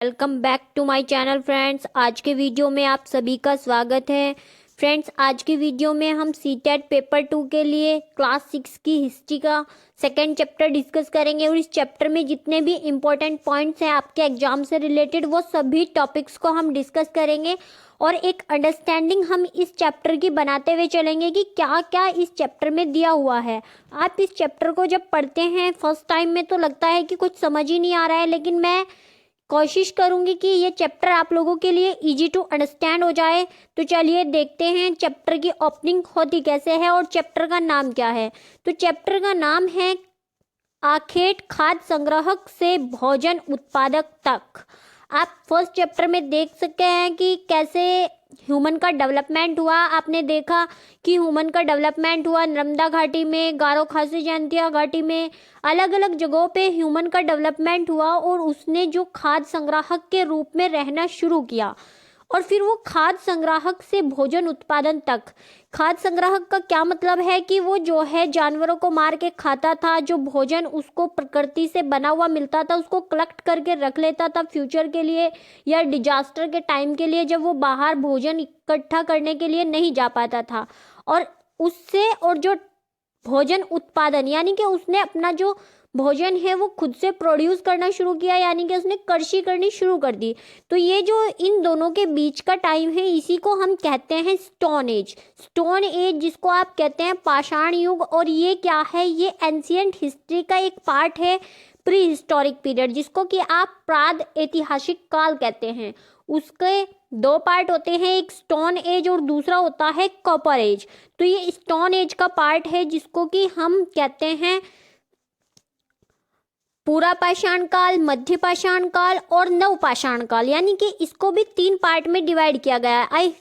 Welcome back to my channel friends. आज के video में आप सभी का स्वागत है। फ्रेंड्स, आज की वीडियो में हम सीटेट पेपर 2 के लिए क्लास 6 की हिस्ट्री का सेकेंड चैप्टर डिस्कस करेंगे और इस चैप्टर में जितने भी इम्पोर्टेंट पॉइंट्स हैं आपके एग्जाम से रिलेटेड वो सभी टॉपिक्स को हम डिस्कस करेंगे और एक अंडरस्टैंडिंग हम इस चैप्टर की बनाते हुए चलेंगे कि क्या क्या इस चैप्टर में दिया हुआ है। आप इस चैप्टर को जब पढ़ते हैं फर्स्ट टाइम में तो लगता है कि कुछ समझ ही नहीं आ रहा है, लेकिन मैं कोशिश करूंगी कि ये चैप्टर आप लोगों के लिए इजी टू अंडरस्टैंड हो जाए। तो चलिए देखते हैं चैप्टर की ओपनिंग होती कैसे है और चैप्टर का नाम क्या है। तो चैप्टर का नाम है आखेट खाद्य संग्राहक से भोजन उत्पादक तक। आप फर्स्ट चैप्टर में देख सकते हैं कि कैसे ह्यूमन का डेवलपमेंट हुआ। आपने देखा कि ह्यूमन का डेवलपमेंट हुआ नर्मदा घाटी में, गारो खासी जयंतिया घाटी में, अलग अलग जगहों पे ह्यूमन का डेवलपमेंट हुआ और उसने जो खाद्य संग्राहक के रूप में रहना शुरू किया और फिर वो खाद्य संग्राहक से भोजन उत्पादन तक। खाद्य संग्राहक का क्या मतलब है कि वो जो है जानवरों को मार के खाता था, जो भोजन उसको प्रकृति से बना हुआ मिलता था उसको कलेक्ट करके रख लेता था फ्यूचर के लिए या डिजास्टर के टाइम के लिए जब वो बाहर भोजन इकट्ठा करने के लिए नहीं जा पाता था। और उससे और जो भोजन उत्पादन यानी कि उसने अपना जो भोजन है वो खुद से प्रोड्यूस करना शुरू किया, यानी कि उसने कृषि करनी शुरू कर दी। तो ये जो इन दोनों के बीच का टाइम है इसी को हम कहते हैं स्टोन एज। स्टोन एज जिसको आप कहते हैं पाषाण युग। और ये क्या है, ये एंशियंट हिस्ट्री का एक पार्ट है, प्री हिस्टोरिक पीरियड, जिसको कि आप प्राद ऐतिहासिक काल कहते हैं। उसके दो पार्ट होते हैं, एक स्टोन एज और दूसरा होता है कॉपर एज। तो ये स्टोन एज का पार्ट है जिसको कि हम कहते हैं पूरा पाषाण काल, मध्य पाषाण काल और नव पाषाण काल, यानी कि इसको भी 3 पार्ट में डिवाइड किया गया है। आई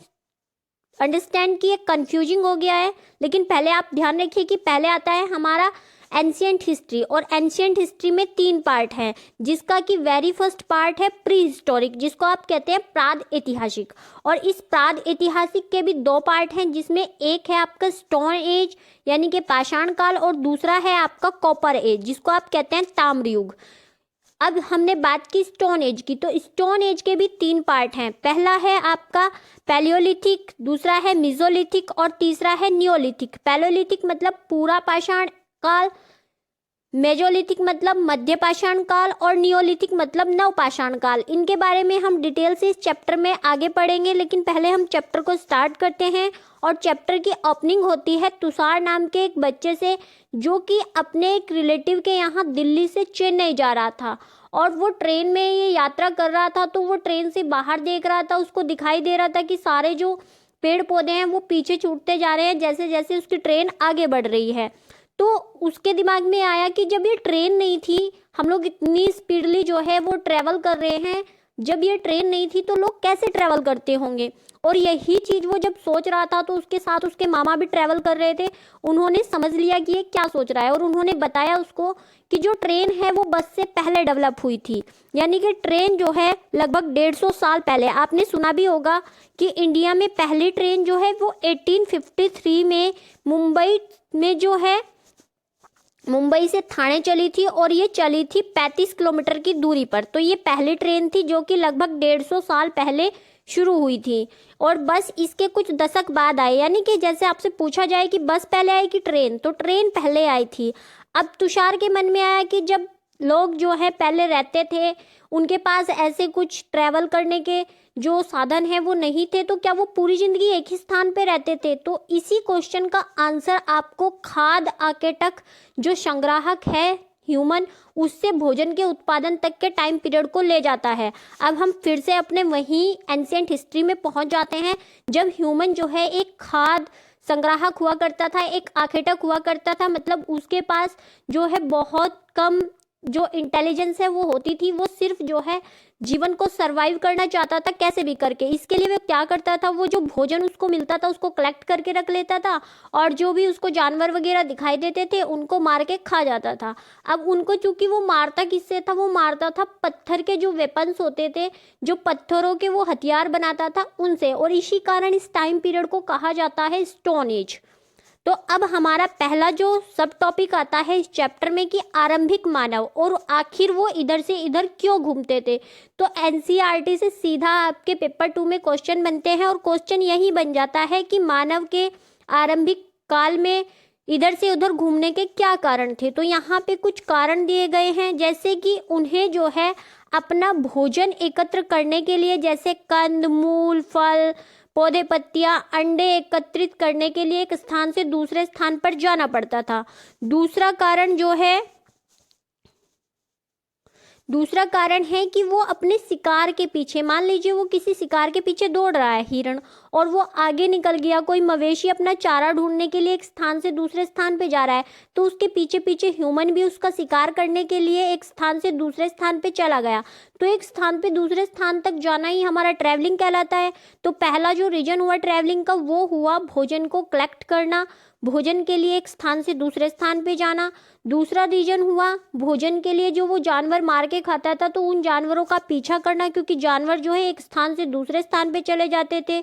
अंडरस्टैंड कि ये कंफ्यूजिंग हो गया है, लेकिन पहले आप ध्यान रखिए कि पहले आता है हमारा एंशियंट हिस्ट्री और एंशियंट हिस्ट्री में 3 पार्ट हैं, जिसका कि वेरी फर्स्ट पार्ट है प्री हिस्टोरिक, जिसको आप कहते हैं प्राद ऐतिहासिक। और इस प्राद ऐतिहासिक के भी 2 पार्ट हैं, जिसमें एक है आपका स्टोन एज यानी कि पाषाण काल और दूसरा है आपका कॉपर एज जिसको आप कहते हैं ताम्र युग। अब हमने बात की स्टोन एज की, तो स्टोन एज के भी 3 पार्ट हैं। पहला है आपका पैलियोलिथिक, दूसरा है मिजोलिथिक और तीसरा है नियोलिथिक। पैलियोलिथिक मतलब पूरा पाषाण काल, मेजोलिथिक मतलब मध्य पाषाण काल और नियोलिथिक मतलब नव पाषाण काल। इनके बारे में हम डिटेल से इस चैप्टर में आगे पढ़ेंगे, लेकिन पहले हम चैप्टर को स्टार्ट करते हैं। और चैप्टर की ओपनिंग होती है तुषार नाम के एक बच्चे से, जो कि अपने एक रिलेटिव के यहाँ दिल्ली से चेन्नई जा रहा था और वो ट्रेन में ये यात्रा कर रहा था। तो वो ट्रेन से बाहर देख रहा था, उसको दिखाई दे रहा था कि सारे जो पेड़ पौधे हैं वो पीछे छूटते जा रहे हैं जैसे जैसे उसकी ट्रेन आगे बढ़ रही है। तो उसके दिमाग में आया कि जब ये ट्रेन नहीं थी, हम लोग इतनी स्पीडली जो है वो ट्रैवल कर रहे हैं, जब ये ट्रेन नहीं थी तो लोग कैसे ट्रैवल करते होंगे। और यही चीज़ वो जब सोच रहा था तो उसके साथ उसके मामा भी ट्रैवल कर रहे थे। उन्होंने समझ लिया कि ये क्या सोच रहा है और उन्होंने बताया उसको कि जो ट्रेन है वो बस से पहले डेवलप हुई थी, यानी कि ट्रेन जो है लगभग 150 साल पहले। आपने सुना भी होगा कि इंडिया में पहली ट्रेन जो है वो 1853 में मुंबई में जो है मुंबई से ठाणे चली थी और ये चली थी 35 किलोमीटर की दूरी पर। तो ये पहली ट्रेन थी जो कि लगभग 150 साल पहले शुरू हुई थी और बस इसके कुछ दशक बाद आई। यानी कि जैसे आपसे पूछा जाए कि बस पहले आई कि ट्रेन, तो ट्रेन पहले आई थी। अब तुषार के मन में आया कि जब लोग जो है पहले रहते थे उनके पास ऐसे कुछ ट्रैवल करने के जो साधन है वो नहीं थे, तो क्या वो पूरी जिंदगी एक ही स्थान पे रहते थे। तो इसी क्वेश्चन का आंसर आपको खाद्य आकेटक जो संग्राहक है ह्यूमन, उससे भोजन के उत्पादन तक के टाइम पीरियड को ले जाता है। अब हम फिर से अपने वही एंशियंट हिस्ट्री में पहुंच जाते हैं, जब ह्यूमन जो है एक खाद्य संग्राहक हुआ करता था, एक आखेटक हुआ करता था। मतलब उसके पास जो है बहुत कम जो इंटेलिजेंस है वो होती थी, वो सिर्फ जो है जीवन को सरवाइव करना चाहता था कैसे भी करके। इसके लिए वो क्या करता था, वो जो भोजन उसको मिलता था उसको कलेक्ट करके रख लेता था और जो भी उसको जानवर वगैरह दिखाई देते थे उनको मार के खा जाता था। अब उनको चूंकि वो मारता किससे था, वो मारता था पत्थर के जो वेपन्स होते थे, जो पत्थरों के वो हथियार बनाता था उनसे। और इसी कारण इस टाइम पीरियड को कहा जाता है स्टोन एज। तो अब हमारा पहला जो सब टॉपिक आता है इस चैप्टर में कि आरंभिक मानव और आखिर वो इधर से इधर क्यों घूमते थे। तो एनसीईआरटी से सीधा आपके पेपर 2 में क्वेश्चन बनते हैं और क्वेश्चन यही बन जाता है कि मानव के आरंभिक काल में इधर से उधर घूमने के क्या कारण थे। तो यहाँ पे कुछ कारण दिए गए हैं, जैसे कि उन्हें जो है अपना भोजन एकत्र करने के लिए, जैसे कंद मूल फल पौधे पत्तियां अंडे एकत्रित करने के लिए एक स्थान से दूसरे स्थान पर जाना पड़ता था। दूसरा कारण है कि वो अपने शिकार के पीछे, मान लीजिए वो किसी शिकार के पीछे दौड़ रहा है हिरण, और वो आगे निकल गया, कोई मवेशी अपना चारा ढूंढने के लिए एक स्थान से दूसरे स्थान पे जा रहा है, तो उसके पीछे पीछे ह्यूमन भी उसका शिकार करने के लिए एक स्थान से दूसरे स्थान पे चला गया। तो एक स्थान पे दूसरे स्थान तक जाना ही हमारा ट्रैवलिंग कहलाता है। तो पहला जो रीजन हुआ ट्रैवलिंग का वो हुआ भोजन को कलेक्ट करना, भोजन के लिए एक स्थान से दूसरे स्थान पे जाना। दूसरा रीजन हुआ भोजन के लिए जो वो जानवर मार के खाता था, तो उन जानवरों का पीछा करना, क्योंकि जानवर जो है एक स्थान से दूसरे स्थान पे चले जाते थे।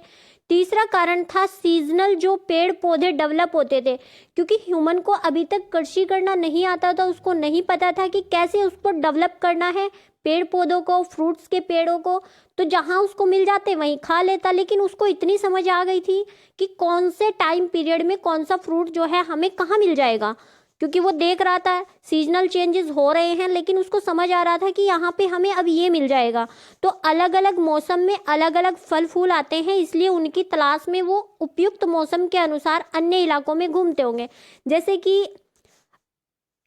तीसरा कारण था सीजनल जो पेड़ पौधे डेवलप होते थे, क्योंकि ह्यूमन को अभी तक कृषि करना नहीं आता था, उसको नहीं पता था कि कैसे उसको डेवलप करना है पेड़ पौधों को, फ्रूट्स के पेड़ों को। तो जहाँ उसको मिल जाते वहीं खा लेता, लेकिन उसको इतनी समझ आ गई थी कि कौन से टाइम पीरियड में कौन सा फ्रूट जो है हमें कहाँ मिल जाएगा, क्योंकि वो देख रहा था सीजनल चेंजेस हो रहे हैं, लेकिन उसको समझ आ रहा था कि यहाँ पे हमें अब ये मिल जाएगा। तो अलग अलग मौसम में अलग अलग फल फूल आते हैं, इसलिए उनकी तलाश में वो उपयुक्त मौसम के अनुसार अन्य इलाकों में घूमते होंगे। जैसे कि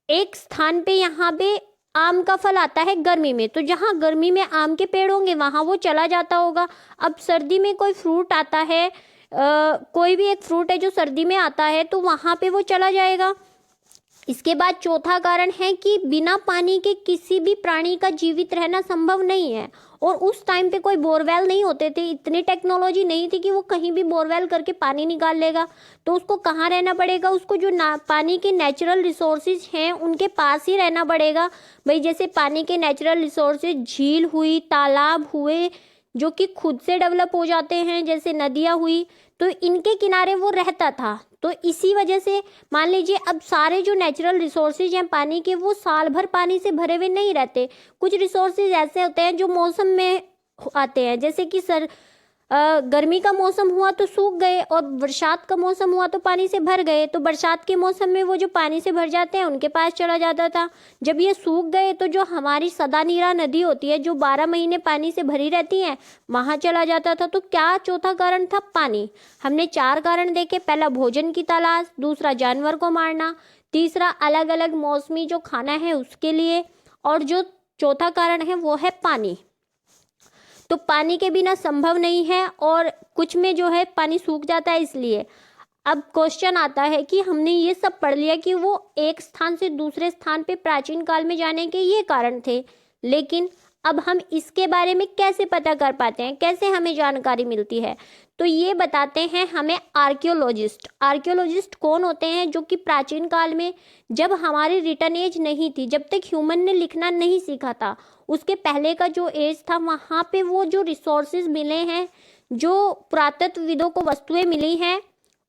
एक स्थान पे यहाँ पे आम का फल आता है गर्मी में, तो जहाँ गर्मी में आम के पेड़ होंगे वहाँ वो चला जाता होगा। अब सर्दी में कोई फ्रूट आता है, कोई भी एक फ्रूट है जो सर्दी में आता है, तो वहाँ पे वो चला जाएगा। इसके बाद चौथा कारण है कि बिना पानी के किसी भी प्राणी का जीवित रहना संभव नहीं है, और उस टाइम पे कोई बोरवेल नहीं होते थे, इतनी टेक्नोलॉजी नहीं थी कि वो कहीं भी बोरवेल करके पानी निकाल लेगा। तो उसको कहाँ रहना पड़ेगा, उसको जो पानी के नेचुरल रिसोर्सेज हैं उनके पास ही रहना पड़ेगा। भाई जैसे पानी के नेचुरल रिसोर्सेज झील हुई, तालाब हुए जो कि खुद से डेवलप हो जाते हैं, जैसे नदियाँ हुई, तो इनके किनारे वो रहता था। तो इसी वजह से मान लीजिए अब सारे जो नेचुरल रिसोर्सेज हैं पानी के, वो साल भर पानी से भरे हुए नहीं रहते। कुछ रिसोर्सेज ऐसे होते हैं जो मौसम में आते हैं, जैसे कि गर्मी का मौसम हुआ तो सूख गए, और बरसात का मौसम हुआ तो पानी से भर गए। तो बरसात के मौसम में वो जो पानी से भर जाते हैं उनके पास चला जाता था। जब ये सूख गए तो जो हमारी सदानीरा नदी होती है जो 12 महीने पानी से भरी रहती है, वहाँ चला जाता था। तो क्या चौथा कारण था? पानी। हमने 4 कारण देखे, पहला भोजन की तलाश, दूसरा जानवर को मारना, तीसरा अलग अलग मौसमी जो खाना है उसके लिए, और जो चौथा कारण है वो है पानी। तो पानी के बिना संभव नहीं है, और कुछ में जो है पानी सूख जाता है। इसलिए अब क्वेश्चन आता है कि हमने ये सब पढ़ लिया कि वो एक स्थान से दूसरे स्थान पे प्राचीन काल में जाने के ये कारण थे, लेकिन अब हम इसके बारे में कैसे पता कर पाते हैं, कैसे हमें जानकारी मिलती है? तो ये बताते हैं हमें आर्कियोलॉजिस्ट। आर्कियोलॉजिस्ट कौन होते हैं? जो कि प्राचीन काल में, जब हमारी रिटन एज नहीं थी, जब तक ह्यूमन ने लिखना नहीं सीखा था, उसके पहले का जो एज था, वहाँ पे वो जो रिसोर्सेज मिले हैं, जो पुरातत्वविदों को वस्तुएं मिली हैं,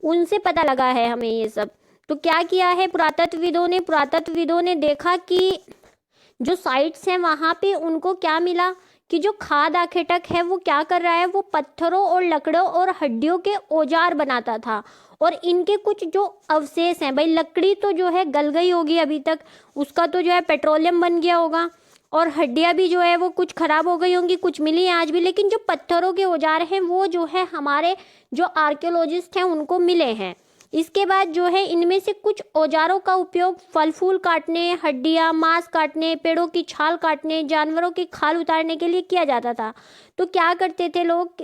उनसे पता लगा है हमें ये सब। तो क्या किया है पुरातत्वविदों ने देखा कि जो साइट्स हैं वहाँ पे उनको क्या मिला कि जो खाद आखेटक है वो क्या कर रहा है, वो पत्थरों और लकड़ों और हड्डियों के औजार बनाता था। और इनके कुछ जो अवशेष हैं, भाई लकड़ी तो जो है गल गई होगी अभी तक, उसका तो जो है पेट्रोलियम बन गया होगा, और हड्डियाँ भी जो है वो कुछ खराब हो गई होंगी, कुछ मिली हैं आज भी, लेकिन जो पत्थरों के औजार हैं वो जो है हमारे जो आर्कियोलॉजिस्ट हैं उनको मिले हैं। इसके बाद जो है इनमें से कुछ औजारों का उपयोग फल फूल काटने, हड्डियाँ मांस काटने, पेड़ों की छाल काटने, जानवरों की खाल उतारने के लिए किया जाता था। तो क्या करते थे लोग,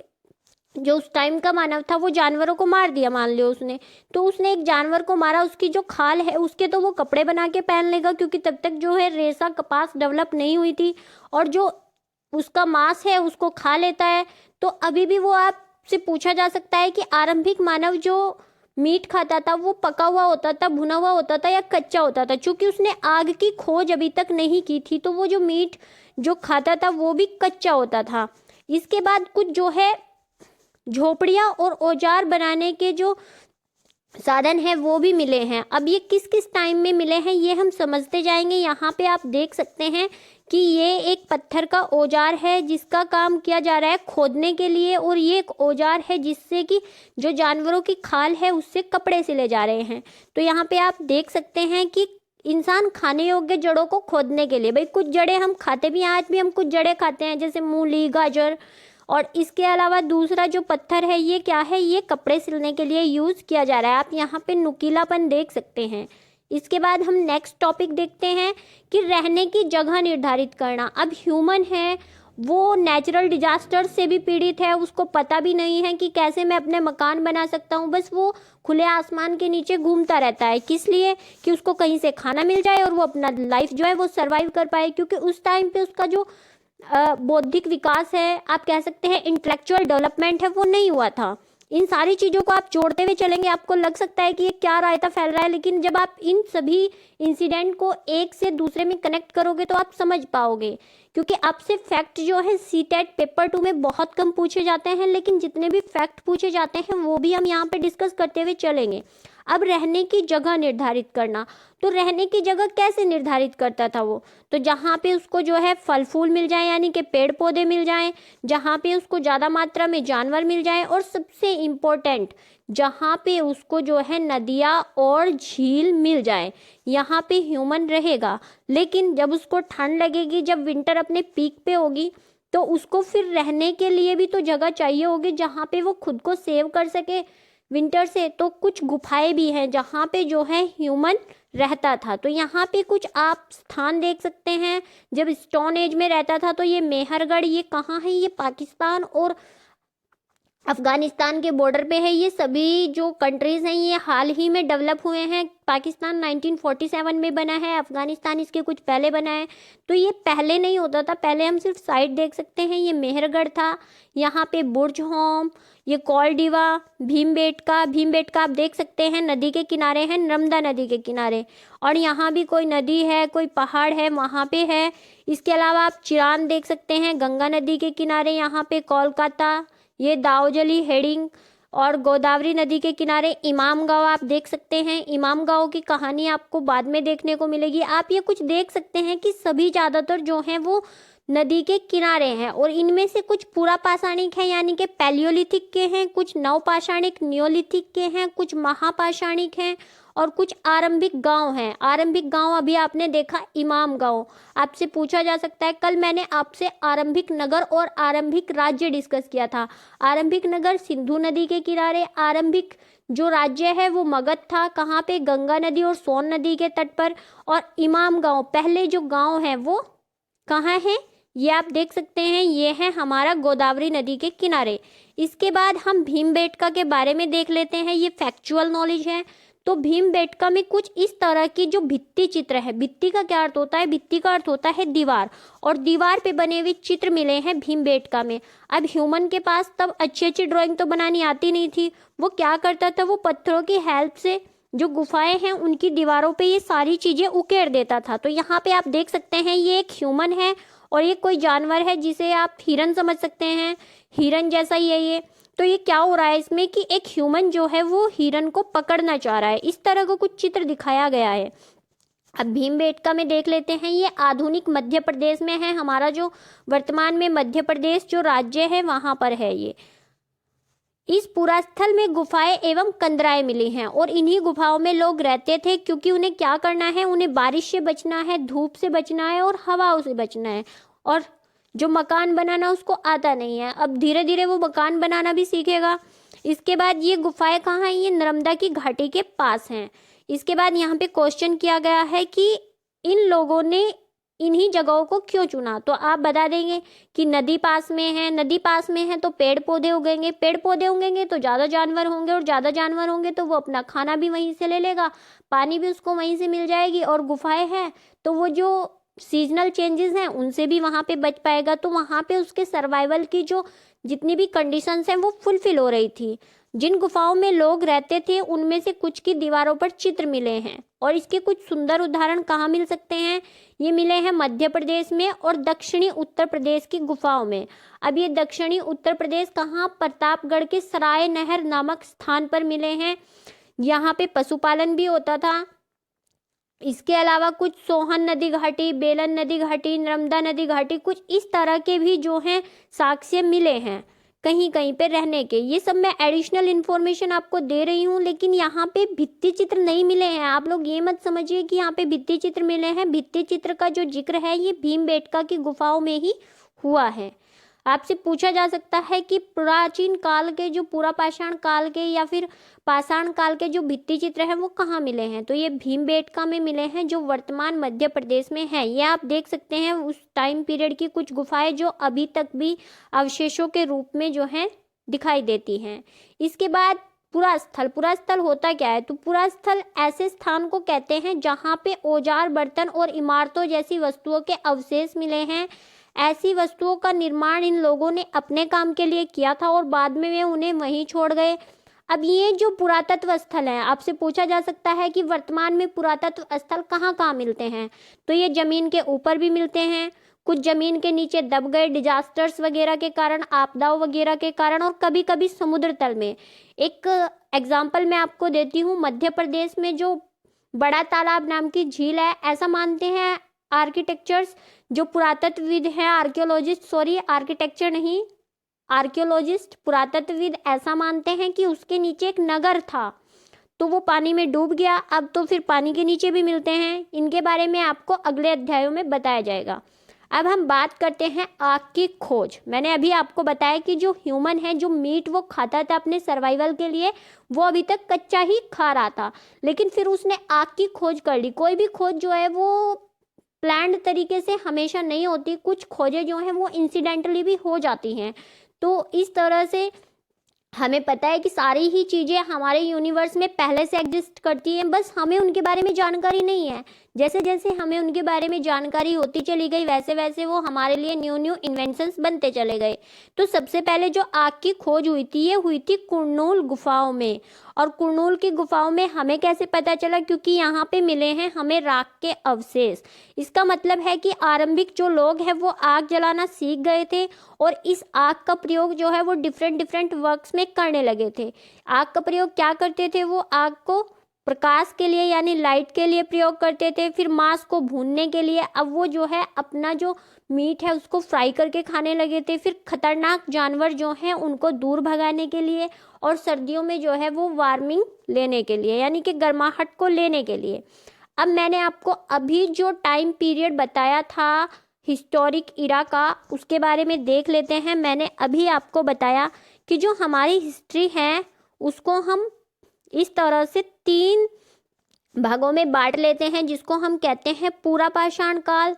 जो उस टाइम का मानव था वो जानवरों को मार दिया, मान लियो उसने, तो उसने एक जानवर को मारा, उसकी जो खाल है उसके तो वो कपड़े बना के पहन लेगा, क्योंकि तब तक जो है रेशा कपास डेवलप नहीं हुई थी, और जो उसका मांस है उसको खा लेता है। तो अभी भी वो आपसे पूछा जा सकता है कि आरंभिक मानव जो मीट खाता था वो पका हुआ होता था, भुना हुआ होता था, या कच्चा होता था? चूंकि उसने आग की खोज अभी तक नहीं की थी, तो वो जो मीट जो खाता था वो भी कच्चा होता था। इसके बाद कुछ जो है झोपड़ियाँ और औजार बनाने के जो साधन है वो भी मिले हैं। अब ये किस किस टाइम में मिले हैं ये हम समझते जाएंगे। यहाँ पे आप देख सकते हैं कि ये एक पत्थर का औजार है जिसका काम किया जा रहा है खोदने के लिए, और ये एक औजार है जिससे कि जो जानवरों की खाल है उससे कपड़े सिले जा रहे हैं। तो यहाँ पे आप देख सकते हैं कि इंसान खाने योग्य जड़ों को खोदने के लिए, भाई कुछ जड़ें हम खाते भी हैं, आज भी हम कुछ जड़ें खाते हैं जैसे मूली, गाजर, और इसके अलावा दूसरा जो पत्थर है ये क्या है, ये कपड़े सिलने के लिए यूज़ किया जा रहा है। आप यहाँ पे नुकीलापन देख सकते हैं। इसके बाद हम नेक्स्ट टॉपिक देखते हैं कि रहने की जगह निर्धारित करना। अब ह्यूमन है वो नेचुरल डिजास्टर से भी पीड़ित है, उसको पता भी नहीं है कि कैसे मैं अपने मकान बना सकता हूँ, बस वो खुले आसमान के नीचे घूमता रहता है। किस लिए? कि उसको कहीं से खाना मिल जाए और वो अपना लाइफ जो है वो सर्वाइव कर पाए, क्योंकि उस टाइम पे उसका जो बौद्धिक विकास है, आप कह सकते हैं इंटेलेक्चुअल डेवलपमेंट है, वो नहीं हुआ था। इन सारी चीज़ों को आप जोड़ते हुए चलेंगे, आपको लग सकता है कि ये क्या रायता फैल रहा है, लेकिन जब आप इन सभी इंसिडेंट को एक से दूसरे में कनेक्ट करोगे तो आप समझ पाओगे। क्योंकि आपसे फैक्ट जो है सीटेट पेपर 2 में बहुत कम पूछे जाते हैं, लेकिन जितने भी फैक्ट पूछे जाते हैं वो भी हम यहाँ पे डिस्कस करते हुए चलेंगे। अब रहने की जगह निर्धारित करना, तो रहने की जगह कैसे निर्धारित करता था वो? तो जहाँ पे उसको जो है फल फूल मिल जाए, यानी कि पेड़ पौधे मिल जाएं, जहाँ पे उसको ज़्यादा मात्रा में जानवर मिल जाएं, और सबसे इम्पोर्टेंट जहाँ पे उसको जो है नदियाँ और झील मिल जाए, यहाँ पे ह्यूमन रहेगा। लेकिन जब उसको ठंड लगेगी, जब विंटर अपने पीक पे होगी, तो उसको फिर रहने के लिए भी तो जगह चाहिए होगी जहाँ पे वो खुद को सेव कर सके विंटर से। तो कुछ गुफाएं भी हैं जहाँ पे जो है ह्यूमन रहता था। तो यहाँ पे कुछ आप स्थान देख सकते हैं। जब स्टोन एज में रहता था तो ये मेहरगढ़, ये कहाँ है? ये पाकिस्तान और अफगानिस्तान के बॉर्डर पे है। ये सभी जो कंट्रीज़ हैं ये हाल ही में डेवलप हुए हैं। पाकिस्तान 1947 में बना है, अफगानिस्तान इसके कुछ पहले बना है। तो ये पहले नहीं होता था, पहले हम सिर्फ साइट देख सकते हैं। ये मेहरगढ़ था, यहाँ पे बुर्ज होम, ये कॉलडीवा, भीमबेटका आप देख सकते हैं नदी के किनारे हैं, नर्मदा नदी के किनारे। और यहाँ भी कोई नदी है, कोई पहाड़ है, वहाँ पे है। इसके अलावा आप चिरान देख सकते हैं गंगा नदी के किनारे, यहाँ पे कोलकाता, ये दाउजली हेडिंग, और गोदावरी नदी के किनारे इमाम गांव आप देख सकते हैं। इमाम गांव की कहानी आपको बाद में देखने को मिलेगी। आप ये कुछ देख सकते हैं कि सभी ज़्यादातर जो हैं वो नदी के किनारे हैं, और इनमें से कुछ पूरा पाषाणिक है यानी कि पैलियोलिथिक के हैं, कुछ नवपाषाणिक नियोलिथिक के हैं, कुछ महापाषाणिक हैं, और कुछ आरंभिक गांव हैं। आरंभिक गांव अभी आपने देखा इमाम गांव, आपसे पूछा जा सकता है। कल मैंने आपसे आरंभिक नगर और आरंभिक राज्य डिस्कस किया था। आरंभिक नगर सिंधु नदी के किनारे, आरंभिक जो राज्य है वो मगध था, कहाँ पे? गंगा नदी और सोन नदी के तट पर। और इमाम गांव पहले जो गांव है वो कहाँ है? ये आप देख सकते हैं, ये है हमारा गोदावरी नदी के किनारे। इसके बाद हम भीमबेटका के बारे में देख लेते हैं, ये फैक्चुअल नॉलेज है। तो भीमबेटका में कुछ इस तरह की जो भित्ति चित्र है, भित्ति का क्या अर्थ होता है? भित्ति का अर्थ होता है दीवार, और दीवार पे बने हुए चित्र मिले हैं भीमबेटका में। अब ह्यूमन के पास तब अच्छी अच्छी ड्राइंग तो बनानी आती नहीं थी, वो क्या करता था, वो पत्थरों की हेल्प से जो गुफाएं हैं उनकी दीवारों पे ये सारी चीजें उकेर देता था। तो यहाँ पे आप देख सकते हैं ये एक ह्यूमन है, और ये कोई जानवर है जिसे आप हिरन समझ सकते हैं, हिरन जैसा ही है ये। तो ये क्या हो रहा है इसमें कि एक ह्यूमन जो है वो हिरन को पकड़ना चाह रहा है, इस तरह का कुछ चित्र दिखाया गया है। अब भीमबेटका में देख लेते हैं, ये आधुनिक मध्य प्रदेश में है, हमारा जो वर्तमान में मध्य प्रदेश जो राज्य है वहाँ पर है ये। इस पुरास्थल में गुफाएं एवं कंदराएं मिली हैं, और इन्हीं गुफाओं में लोग रहते थे, क्योंकि उन्हें क्या करना है, उन्हें बारिश से बचना है, धूप से बचना है, और हवाओं से बचना है। और जो मकान बनाना उसको आता नहीं है, अब धीरे धीरे वो मकान बनाना भी सीखेगा। इसके बाद ये गुफाएं कहाँ हैं? ये नर्मदा की घाटी के पास हैं। इसके बाद यहाँ पे क्वेश्चन किया गया है कि इन लोगों ने इन्हीं जगहों को क्यों चुना? तो आप बता देंगे कि नदी पास में है, नदी पास में है तो पेड़ पौधे उगेंगे, पेड़ पौधे उगेंगे तो ज़्यादा जानवर होंगे, और ज़्यादा जानवर होंगे तो वो अपना खाना भी वहीं से ले लेगा, पानी भी उसको वहीं से मिल जाएगी, और गुफाएं हैं तो वो जो सीजनल चेंजेस हैं उनसे भी वहाँ पे बच पाएगा। तो वहाँ पे उसके सर्वाइवल की जो जितनी भी कंडीशंस हैं वो फुलफिल हो रही थी। जिन गुफाओं में लोग रहते थे उनमें से कुछ की दीवारों पर चित्र मिले हैं, और इसके कुछ सुंदर उदाहरण कहाँ मिल सकते हैं? ये मिले हैं मध्य प्रदेश में और दक्षिणी उत्तर प्रदेश की गुफाओं में। अब ये दक्षिणी उत्तर प्रदेश कहाँ? प्रतापगढ़ के सराय नहर नामक स्थान पर मिले हैं। यहाँ पे पशुपालन भी होता था। इसके अलावा कुछ सोहन नदी घाटी, बेलन नदी घाटी, नर्मदा नदी घाटी, कुछ इस तरह के भी जो हैं साक्ष्य मिले हैं कहीं कहीं पे रहने के। ये सब मैं एडिशनल इन्फॉर्मेशन आपको दे रही हूँ, लेकिन यहाँ पे भित्ति चित्र नहीं मिले हैं। आप लोग ये मत समझिए कि यहाँ पे भित्ति चित्र मिले हैं। भित्ति चित्र का जो जिक्र है ये भीमबेटका की गुफाओं में ही हुआ है। आपसे पूछा जा सकता है कि प्राचीन काल के जो पूरा पाषाण काल के या फिर पाषाण काल के जो भित्ति चित्र हैं वो कहाँ मिले हैं, तो ये भीमबेटका में मिले हैं, जो वर्तमान मध्य प्रदेश में है। ये आप देख सकते हैं उस टाइम पीरियड की कुछ गुफाएं जो अभी तक भी अवशेषों के रूप में जो है दिखाई देती हैं। इसके बाद पुरास्थल। पुरास्थल होता क्या है, तो पुरास्थल ऐसे स्थान को कहते हैं जहाँ पे औजार, बर्तन और इमारतों जैसी वस्तुओं के अवशेष मिले हैं। ऐसी वस्तुओं का निर्माण इन लोगों ने अपने काम के लिए किया था और बाद में वे उन्हें वहीं छोड़ गए। अब ये जो पुरातत्व स्थल है, आपसे पूछा जा सकता है कि वर्तमान में पुरातत्व स्थल कहाँ कहाँ मिलते हैं, तो ये जमीन के ऊपर भी मिलते हैं, कुछ जमीन के नीचे दब गए डिजास्टर्स वगैरह के कारण, आपदाओं वगैरह के कारण, और कभी कभी समुद्र तल में। एक एग्जाम्पल मैं आपको देती हूँ, मध्य प्रदेश में जो बड़ा तालाब नाम की झील है, ऐसा मानते हैं आर्किटेक्चर्स, जो पुरातत्वविद हैं, आर्किटेक्चर नहीं, आर्कियोलॉजिस्ट, पुरातत्वविद ऐसा मानते हैं कि उसके नीचे एक नगर था, तो वो पानी में डूब गया। अब तो फिर पानी के नीचे भी मिलते हैं। इनके बारे में आपको अगले अध्यायों में बताया जाएगा। अब हम बात करते हैं आग की खोज। मैंने अभी आपको बताया कि जो ह्यूमन है, जो मीट वो खाता था अपने सर्वाइवल के लिए, वो अभी तक कच्चा ही खा रहा था, लेकिन फिर उसने आग की खोज कर ली। कोई भी खोज जो है वो प्लान्ड तरीके से हमेशा नहीं होती, कुछ खोजें जो हैं वो इंसिडेंटली भी हो जाती हैं। तो इस तरह से हमें पता है कि सारी ही चीज़ें हमारे यूनिवर्स में पहले से एग्जिस्ट करती हैं, बस हमें उनके बारे में जानकारी नहीं है। जैसे जैसे हमें उनके बारे में जानकारी होती चली गई, वैसे वैसे वो हमारे लिए न्यू न्यू इन्वेंशंस बनते चले गए। तो सबसे पहले जो आग की खोज हुई थी, ये हुई थी कुरनूल गुफाओं में। और कुरनूल की गुफाओं में हमें कैसे पता चला, क्योंकि यहाँ पे मिले हैं हमें राख के अवशेष। इसका मतलब है कि आरंभिक जो लोग हैं वो आग जलाना सीख गए थे, और इस आग का प्रयोग जो है वो डिफरेंट वर्क्स में करने लगे थे। आग का प्रयोग क्या करते थे, वो आग को प्रकाश के लिए यानी लाइट के लिए प्रयोग करते थे, फिर मांस को भूनने के लिए। अब वो जो है अपना जो मीट है उसको फ्राई करके खाने लगे थे, फिर खतरनाक जानवर जो हैं उनको दूर भगाने के लिए, और सर्दियों में जो है वो वार्मिंग लेने के लिए, यानी कि गर्माहट को लेने के लिए। अब मैंने आपको अभी जो टाइम पीरियड बताया था हिस्टोरिक इरा का, उसके बारे में देख लेते हैं। मैंने अभी आपको बताया कि जो हमारी हिस्ट्री है उसको हम इस तरह से 3 भागों में बांट लेते हैं, जिसको हम कहते हैं पूरा पाषाण काल,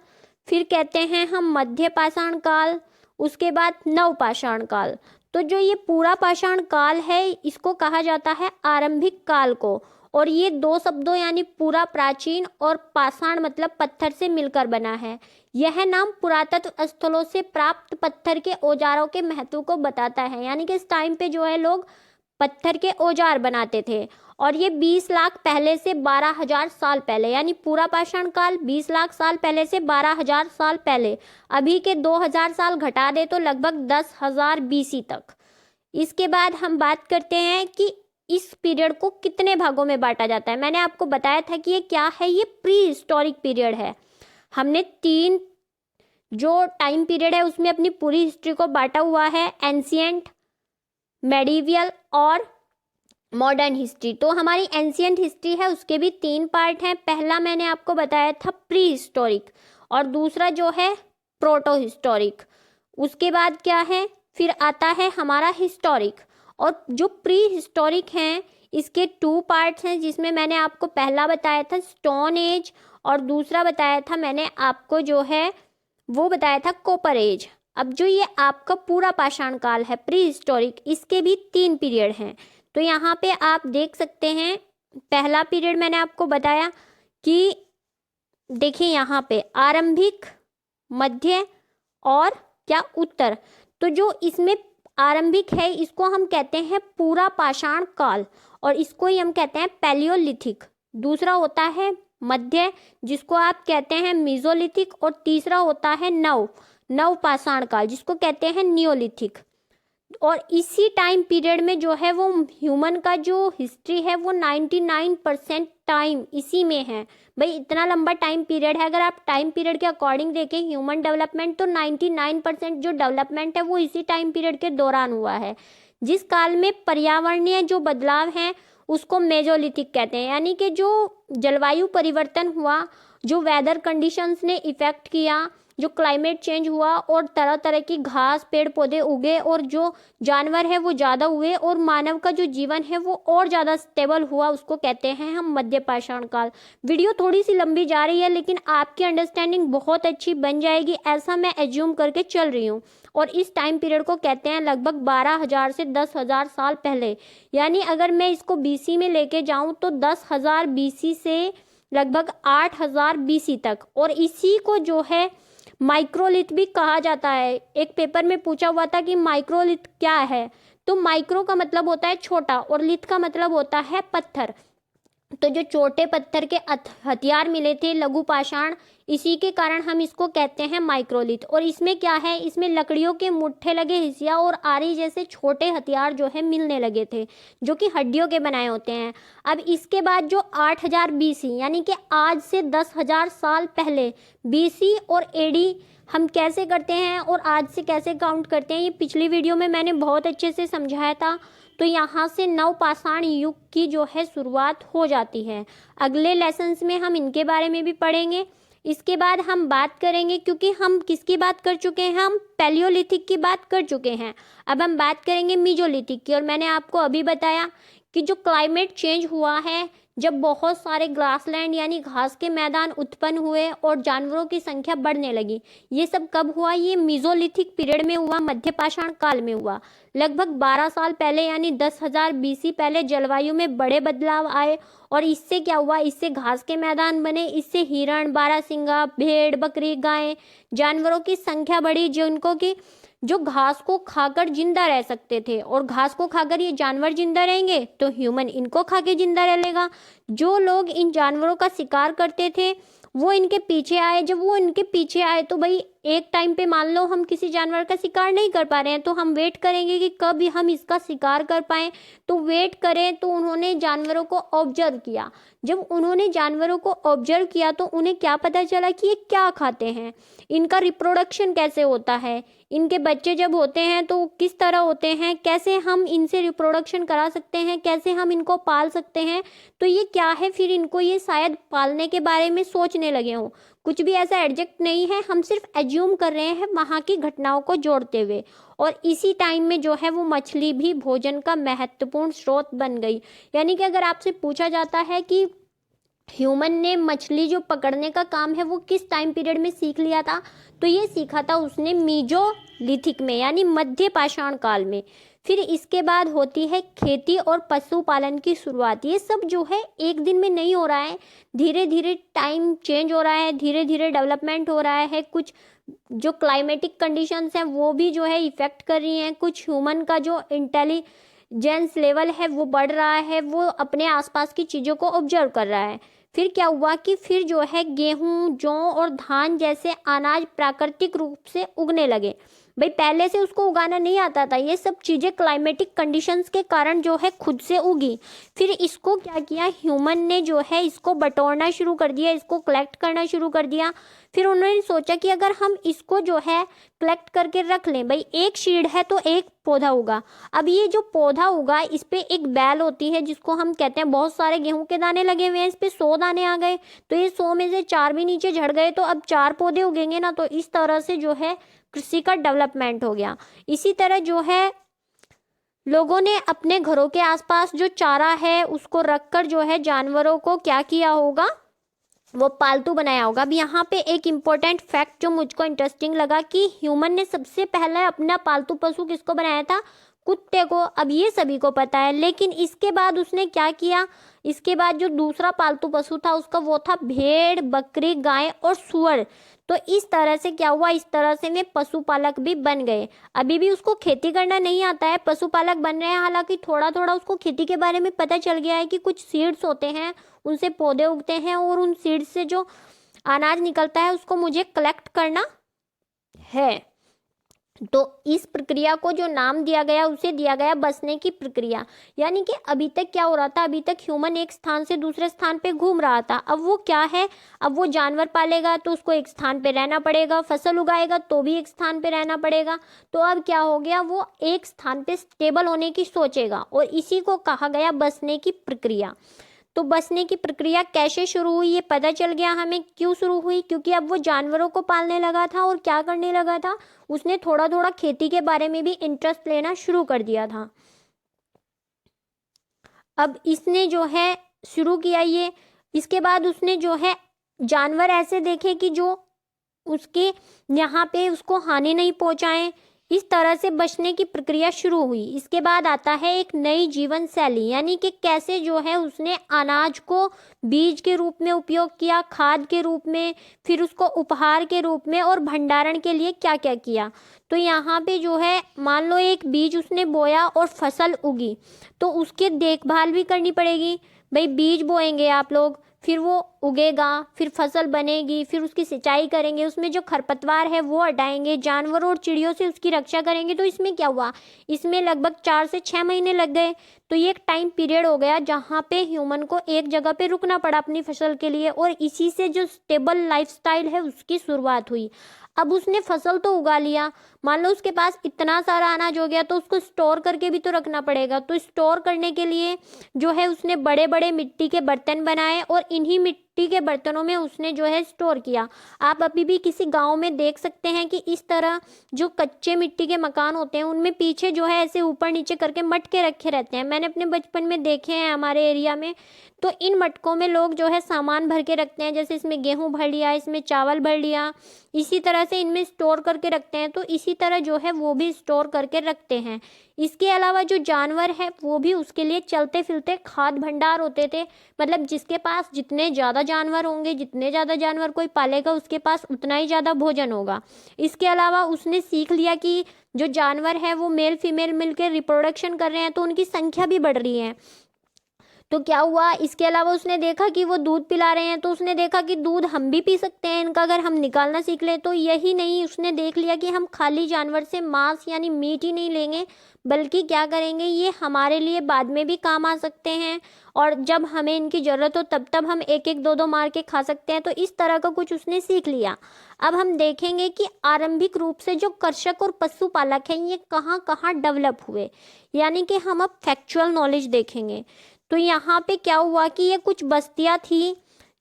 फिर कहते हैं हम मध्य पाषाण काल, उसके बाद नव पाषाण काल। तो जो ये पूरा पाषाण काल है इसको कहा जाता है आरंभिक काल को, और ये 2 शब्दों यानी पूरा प्राचीन और पाषाण मतलब पत्थर से मिलकर बना है। यह नाम पुरातत्व स्थलों से प्राप्त पत्थर के औजारों के महत्व को बताता है, यानी कि इस टाइम पे जो है लोग पत्थर के औजार बनाते थे, और ये 20 लाख पहले से 12,000 साल पहले, यानी पूरा पाषाण काल 20 लाख साल पहले से 12,000 साल पहले, अभी के 2,000 साल घटा दे तो लगभग 10,000 BC तक। इसके बाद हम बात करते हैं कि इस पीरियड को कितने भागों में बांटा जाता है। मैंने आपको बताया था कि ये क्या है, ये प्री हिस्टोरिक पीरियड है। हमने 3 जो टाइम पीरियड है उसमें अपनी पूरी हिस्ट्री को बांटा हुआ है, एंशिएंट, मेडिवियल और मॉडर्न हिस्ट्री। तो हमारी एंशिएंट हिस्ट्री है उसके भी 3 पार्ट हैं। पहला मैंने आपको बताया था प्री हिस्टोरिक, और दूसरा जो है प्रोटो हिस्टोरिक। उसके बाद क्या है, फिर आता है हमारा हिस्टोरिक। और जो प्री हिस्टोरिक हैं इसके 2 पार्ट्स हैं, जिसमें मैंने आपको पहला बताया था स्टोन एज, और दूसरा बताया था मैंने आपको जो है वो बताया था कॉपर एज। अब जो ये आपका पूरा पाषाण काल है प्री हिस्टोरिक, इसके भी 3 पीरियड हैं। तो यहाँ पे आप देख सकते हैं, पहला पीरियड मैंने आपको बताया कि देखिए यहाँ पे आरंभिक, मध्य और क्या उत्तर। तो जो इसमें आरंभिक है इसको हम कहते हैं पूरा पाषाण काल, और इसको ही हम कहते हैं पैलियोलिथिक। दूसरा होता है मध्य, जिसको आप कहते हैं मीजोलिथिक, और तीसरा होता है नव पाषाण काल, जिसको कहते हैं नियोलिथिक। और इसी टाइम पीरियड में जो है वो ह्यूमन का जो हिस्ट्री है वो 99% टाइम इसी में है। भाई इतना लंबा टाइम पीरियड है, अगर आप टाइम पीरियड के अकॉर्डिंग देखें ह्यूमन डेवलपमेंट, तो 99% जो डेवलपमेंट है वो इसी टाइम पीरियड के दौरान हुआ है। जिस काल में पर्यावरणीय जो बदलाव हैं उसको मेजोलिथिक कहते हैं, यानी कि जो जलवायु परिवर्तन हुआ, जो वेदर कंडीशंस ने इफेक्ट किया, जो क्लाइमेट चेंज हुआ और तरह तरह की घास पेड़ पौधे उगे और जो जानवर है वो ज़्यादा हुए और मानव का जो जीवन है वो और ज़्यादा स्टेबल हुआ, उसको कहते हैं हम मध्य पाषाण काल। वीडियो थोड़ी सी लंबी जा रही है लेकिन आपकी अंडरस्टैंडिंग बहुत अच्छी बन जाएगी, ऐसा मैं एज्यूम करके चल रही हूँ। और इस टाइम पीरियड को कहते हैं लगभग 12,000 से 10,000 साल पहले, यानी अगर मैं इसको बीसी में लेके जाऊँ तो 10,000 बीसी से लगभग 8,000 बीसी तक। और इसी को जो है माइक्रोलिथ भी कहा जाता है। एक पेपर में पूछा हुआ था कि माइक्रोलिथ क्या है, तो माइक्रो का मतलब होता है छोटा और लिथ का मतलब होता है पत्थर। तो जो छोटे पत्थर के हथियार मिले थे लघु पाषाण, इसी के कारण हम इसको कहते हैं माइक्रोलिथ। और इसमें क्या है, इसमें लकड़ियों के मुट्ठे लगे हिस्सा और आरी जैसे छोटे हथियार जो है मिलने लगे थे, जो कि हड्डियों के बनाए होते हैं। अब इसके बाद जो 8,000 बीसी यानी कि आज से 10,000 साल पहले, बीसी और एडी हम कैसे करते हैं और आज से कैसे काउंट करते हैं, ये पिछली वीडियो में मैंने बहुत अच्छे से समझाया था। तो यहाँ से नवपाषाण युग की जो है शुरुआत हो जाती है। अगले लेसन्स में हम इनके बारे में भी पढ़ेंगे। इसके बाद हम बात करेंगे, क्योंकि हम किसकी बात कर चुके हैं, हम पैलियोलिथिक की बात कर चुके हैं। अब हम बात करेंगे मीजोलिथिक की। और मैंने आपको अभी बताया कि जो क्लाइमेट चेंज हुआ है, जब बहुत सारे ग्रासलैंड यानी घास के मैदान उत्पन्न हुए और जानवरों की संख्या बढ़ने लगी, ये सब कब हुआ, ये मीजोलिथिक पीरियड में हुआ, मध्य पाषाण काल में हुआ। लगभग 12 साल पहले यानी 10,000 बीसी पहले जलवायु में बड़े बदलाव आए और इससे क्या हुआ, इससे घास के मैदान बने, इससे हिरण, बारहसिंगा, भेड़, बकरी, गाय, जानवरों की संख्या बढ़ी, जिनको की जो घास को खाकर जिंदा रह सकते थे। और घास को खाकर ये जानवर जिंदा रहेंगे तो ह्यूमन इनको खा के जिंदा रह लेगा। जो लोग इन जानवरों का शिकार करते थे वो इनके पीछे आए। जब वो इनके पीछे आए तो भाई एक टाइम पे मान लो हम किसी जानवर का शिकार नहीं कर पा रहे हैं, तो हम वेट करेंगे कि कब हम इसका शिकार कर पाएं, तो वेट करें। तो उन्होंने जानवरों को ऑब्जर्व किया। जब उन्होंने जानवरों को ऑब्जर्व किया तो उन्हें क्या पता चला कि ये क्या खाते हैं, इनका रिप्रोडक्शन कैसे होता है, इनके बच्चे जब होते हैं तो किस तरह होते हैं, कैसे हम इनसे रिप्रोडक्शन करा सकते हैं, कैसे हम इनको पाल सकते हैं, तो ये क्या है। फिर इनको ये शायद पालने के बारे में सोचने लगे हों। कुछ भी ऐसा एग्जैक्ट नहीं है, हम सिर्फ एज्यूम कर रहे हैं वहाँ की घटनाओं को जोड़ते हुए। और इसी टाइम में जो है वो मछली भी भोजन का महत्वपूर्ण स्रोत बन गई। यानी कि अगर आपसे पूछा जाता है कि ह्यूमन ने मछली जो पकड़ने का काम है वो किस टाइम पीरियड में सीख लिया था, तो ये सीखा था उसने मीजोलिथिक में यानी मध्य पाषाण काल में। फिर इसके बाद होती है खेती और पशुपालन की शुरुआत। ये सब जो है एक दिन में नहीं हो रहा है, धीरे धीरे टाइम चेंज हो रहा है, धीरे धीरे डेवलपमेंट हो रहा है। कुछ जो क्लाइमेटिक कंडीशंस हैं वो भी जो है इफेक्ट कर रही हैं। कुछ ह्यूमन का जो इंटेलिजेंस लेवल है वो बढ़ रहा है, वो अपने आसपास की चीज़ों को ऑब्जर्व कर रहा है। फिर क्या हुआ कि फिर जो है गेहूं, जौ और धान जैसे अनाज प्राकृतिक रूप से उगने लगे। भाई पहले से उसको उगाना नहीं आता था, ये सब चीज़ें क्लाइमेटिक कंडीशंस के कारण जो है खुद से उगी। फिर इसको क्या किया, ह्यूमन ने जो है इसको बटोरना शुरू कर दिया, इसको कलेक्ट करना शुरू कर दिया। फिर उन्होंने सोचा कि अगर हम इसको जो है कलेक्ट करके रख लें, भाई एक सीड है तो एक पौधा उगा। अब ये जो पौधा उगा इस पे एक बैल होती है जिसको हम कहते हैं, बहुत सारे गेहूं के दाने लगे हुए हैं, इस पे 100 दाने आ गए तो ये 100 में से 4 भी नीचे झड़ गए, तो अब 4 पौधे उगेंगे ना। तो इस तरह से जो है कृषि का डेवलपमेंट हो गया। इसी तरह जो है लोगों ने अपने घरों के आसपास जो चारा है उसको रखकर जो है जानवरों को क्या किया होगा, वो पालतू बनाया होगा। अब यहाँ पे एक इम्पोर्टेंट फैक्ट जो मुझको इंटरेस्टिंग लगा कि ह्यूमन ने सबसे पहले अपना पालतू पशु किसको बनाया था, कुत्ते को। अब ये सभी को पता है, लेकिन इसके बाद उसने क्या किया, इसके बाद जो दूसरा पालतू पशु था उसका वो था भेड़, बकरी, गाय और सूअर। तो इस तरह से क्या हुआ, इस तरह से वे पशुपालक भी बन गए। अभी भी उसको खेती करना नहीं आता है, पशुपालक बन रहे हैं। हालांकि थोड़ा थोड़ा उसको खेती के बारे में पता चल गया है कि कुछ सीड्स होते हैं, उनसे पौधे उगते हैं और उन सीड्स से जो अनाज निकलता है उसको मुझे कलेक्ट करना है। तो इस प्रक्रिया को जो नाम दिया गया उसे दिया गया बसने की प्रक्रिया। यानी कि अभी तक क्या हो रहा था, अभी तक ह्यूमन एक स्थान से दूसरे स्थान पे घूम रहा था। अब वो क्या है, अब वो जानवर पालेगा तो उसको एक स्थान पे रहना पड़ेगा, फसल उगाएगा तो भी एक स्थान पे रहना पड़ेगा। तो अब क्या हो गया, वो एक स्थान पे स्टेबल होने की सोचेगा, और इसी को कहा गया बसने की प्रक्रिया। तो बसने की प्रक्रिया कैसे शुरू हुई ये पता चल गया हमें। क्यों शुरू हुई, क्योंकि अब वो जानवरों को पालने लगा था और क्या करने लगा था, उसने थोड़ा थोड़ा खेती के बारे में भी इंटरेस्ट लेना शुरू कर दिया था। अब इसने जो है शुरू किया ये, इसके बाद उसने जो है जानवर ऐसे देखे कि जो उसके यहाँ पे उसको हानि नहीं पहुंचाएं। इस तरह से बचने की प्रक्रिया शुरू हुई। इसके बाद आता है एक नई जीवन शैली, यानी कि कैसे जो है उसने अनाज को बीज के रूप में उपयोग किया, खाद के रूप में, फिर उसको उपहार के रूप में, और भंडारण के लिए क्या क्या किया। तो यहाँ पे जो है मान लो एक बीज उसने बोया और फसल उगी, तो उसकी देखभाल भी करनी पड़ेगी। भाई बीज बोएंगे आप लोग, फिर वो उगेगा, फिर फसल बनेगी, फिर उसकी सिंचाई करेंगे, उसमें जो खरपतवार है वो हटाएंगे, जानवरों और चिड़ियों से उसकी रक्षा करेंगे। तो इसमें क्या हुआ, इसमें लगभग 4 से 6 महीने लग गए। तो ये एक टाइम पीरियड हो गया जहाँ पे ह्यूमन को एक जगह पे रुकना पड़ा अपनी फसल के लिए, और इसी से जो स्टेबल लाइफस्टाइल है उसकी शुरुआत हुई। अब उसने फसल तो उगा लिया, मान लो उसके पास इतना सारा अनाज हो गया, तो उसको स्टोर करके भी तो रखना पड़ेगा। तो स्टोर करने के लिए जो है उसने बड़े बड़े मिट्टी के बर्तन बनाए, और इन्हीं मिट्टी के बर्तनों में उसने जो है स्टोर किया। आप अभी भी किसी गांव में देख सकते हैं कि इस तरह जो कच्चे मिट्टी के मकान होते हैं उनमें पीछे जो है ऐसे ऊपर नीचे करके मटके रखे रहते हैं। मैंने अपने बचपन में देखे हैं हमारे एरिया में। तो इन मटकों में लोग जो है सामान भर के रखते हैं, जैसे इसमें गेहूं भर लिया, इसमें चावल भर लिया, इसी तरह से इनमें स्टोर करके रखते हैं। तो इसी तरह जो है वो भी स्टोर करके रखते हैं। इसके अलावा जो जानवर है वो भी उसके लिए चलते फिरते खाद्य भंडार होते थे। मतलब जिसके पास जितने ज़्यादा जानवर होंगे, जितने ज़्यादा जानवर कोई पालेगा उसके पास उतना ही ज़्यादा भोजन होगा। इसके अलावा उसने सीख लिया कि जो जानवर है वो मेल फीमेल मिलकर रिप्रोडक्शन कर रहे हैं, तो उनकी संख्या भी बढ़ रही है। तो क्या हुआ, इसके अलावा उसने देखा कि वो दूध पिला रहे हैं, तो उसने देखा कि दूध हम भी पी सकते हैं इनका, अगर हम निकालना सीख लें। तो यही नहीं, उसने देख लिया कि हम खाली जानवर से मांस यानी मीट ही नहीं लेंगे, बल्कि क्या करेंगे, ये हमारे लिए बाद में भी काम आ सकते हैं, और जब हमें इनकी ज़रूरत हो तब तब हम एक एक दो दो मार के खा सकते हैं। तो इस तरह का कुछ उसने सीख लिया। अब हम देखेंगे कि आरंभिक रूप से जो कृषक और पशुपालक हैं ये कहाँ कहाँ डेवलप हुए, यानी कि हम अब फैक्चुअल नॉलेज देखेंगे। तो यहाँ पे क्या हुआ कि ये कुछ बस्तियाँ थी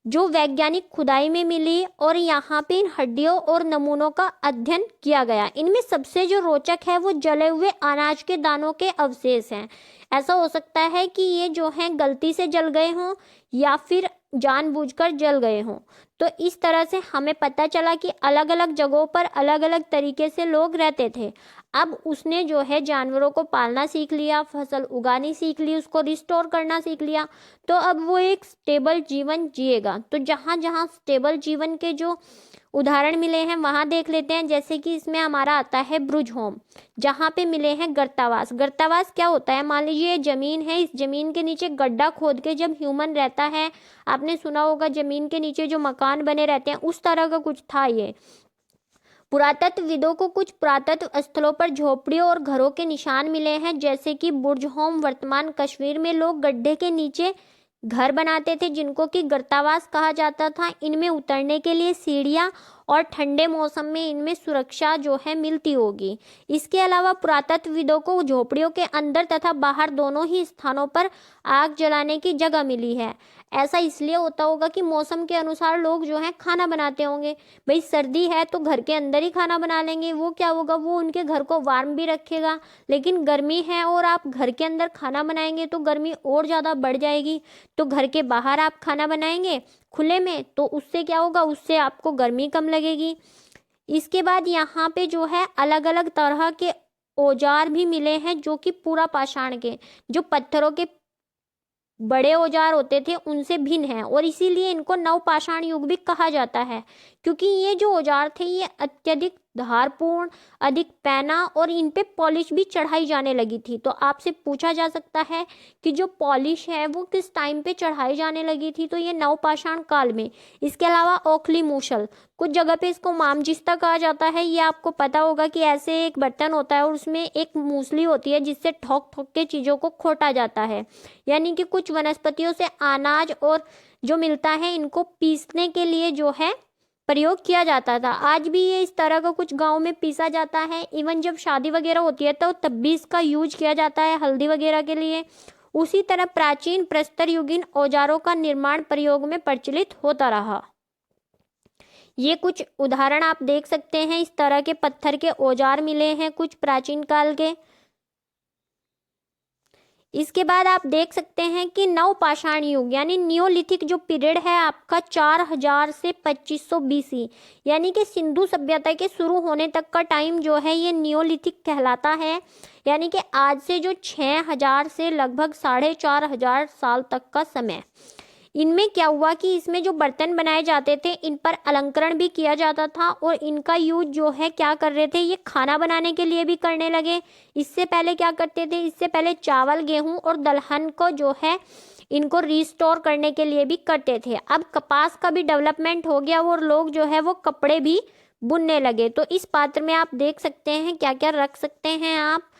जो वैज्ञानिक खुदाई में मिली, और यहाँ पे इन हड्डियों और नमूनों का अध्ययन किया गया। इनमें सबसे जो रोचक है वो जले हुए अनाज के दानों के अवशेष हैं। ऐसा हो सकता है कि ये जो है गलती से जल गए हों या फिर जानबूझकर जल गए हों। तो इस तरह से हमें पता चला कि अलग अलग जगहों पर अलग अलग तरीके से लोग रहते थे। अब उसने जो है जानवरों को पालना सीख लिया, फसल उगानी सीख ली, उसको रिस्टोर करना सीख लिया। तो अब वो एक स्टेबल जीवन जिएगा। तो जहाँ जहाँ स्टेबल जीवन के जो उदाहरण मिले हैं वहाँ देख लेते हैं। जैसे कि इसमें हमारा आता है ब्रुज होम, जहाँ पे मिले हैं गर्तावास। गर्तावास क्या होता है, मान लीजिए ये जमीन है, इस जमीन के नीचे गड्ढा खोद के जब ह्यूमन रहता है, आपने सुना होगा जमीन के नीचे जो मकान बने रहते हैं, उस तरह का कुछ था ये। पुरातत्वविदों को कुछ पुरातत्व स्थलों पर झोपड़ियों और घरों के निशान मिले हैं, जैसे कि बुर्ज होम वर्तमान कश्मीर में लोग गड्ढे के नीचे घर बनाते थे जिनको कि गर्तावास कहा जाता था। इनमें उतरने के लिए सीढ़ियाँ और ठंडे मौसम में इनमें सुरक्षा जो है मिलती होगी। इसके अलावा पुरातत्वविदों को झोपड़ियों के अंदर तथा बाहर दोनों ही स्थानों पर आग जलाने की जगह मिली है। ऐसा इसलिए होता होगा कि मौसम के अनुसार लोग जो है खाना बनाते होंगे। भाई सर्दी है तो घर के अंदर ही खाना बना लेंगे, वो क्या होगा, वो उनके घर को वार्म भी रखेगा। लेकिन गर्मी है और आप घर के अंदर खाना बनाएंगे तो गर्मी और ज़्यादा बढ़ जाएगी। तो घर के बाहर आप खाना बनाएंगे खुले में, तो उससे क्या होगा, उससे आपको गर्मी कम लगेगी। इसके बाद यहाँ पे जो है अलग अलग तरह के औजार भी मिले हैं जो कि पूरा पाषाण के, जो पत्थरों के बड़े औजार होते थे उनसे भिन्न है, और इसीलिए इनको नवपाषाण युग भी कहा जाता है, क्योंकि ये जो औजार थे ये अत्यधिक धारपूर्ण, अधिक पैना और इन पे पॉलिश भी चढ़ाई जाने लगी थी। तो आपसे पूछा जा सकता है कि जो पॉलिश है वो किस टाइम पे चढ़ाई जाने लगी थी, तो ये नवपाषाण काल में। इसके अलावा ओखली मूसल, कुछ जगह पे इसको मामजिस्ता कहा जाता है। ये आपको पता होगा कि ऐसे एक बर्तन होता है और उसमें एक मूसली होती है जिससे ठोक ठोक के चीज़ों को खोटा जाता है। यानी कि कुछ वनस्पतियों से अनाज और जो मिलता है इनको पीसने के लिए जो है प्रयोग किया जाता था। आज भी ये इस तरह का कुछ गांव में पीसा जाता है। इवन जब शादी वगैरह होती है तो तब भी इसका यूज किया जाता है हल्दी वगैरह के लिए। उसी तरह प्राचीन प्रस्तर युगीन औजारों का निर्माण प्रयोग में प्रचलित होता रहा। ये कुछ उदाहरण आप देख सकते हैं, इस तरह के पत्थर के औजार मिले हैं कुछ प्राचीन काल के। इसके बाद आप देख सकते हैं कि नवपाषाण युग यानी नियोलिथिक जो पीरियड है आपका 4000 से 2500 BC, यानी कि सिंधु सभ्यता के शुरू होने तक का टाइम जो है ये नियोलिथिक कहलाता है। यानी कि आज से जो 6000 से लगभग 4500 साल तक का समय। इनमें क्या हुआ कि इसमें जो बर्तन बनाए जाते थे इन पर अलंकरण भी किया जाता था और इनका यूज जो है क्या कर रहे थे, ये खाना बनाने के लिए भी करने लगे। इससे पहले क्या करते थे, इससे पहले चावल, गेहूं और दलहन को जो है इनको रिस्टोर करने के लिए भी करते थे। अब कपास का भी डेवलपमेंट हो गया और लोग जो है वो कपड़े भी बुनने लगे। तो इस पात्र में आप देख सकते हैं क्या क्या रख सकते हैं आप।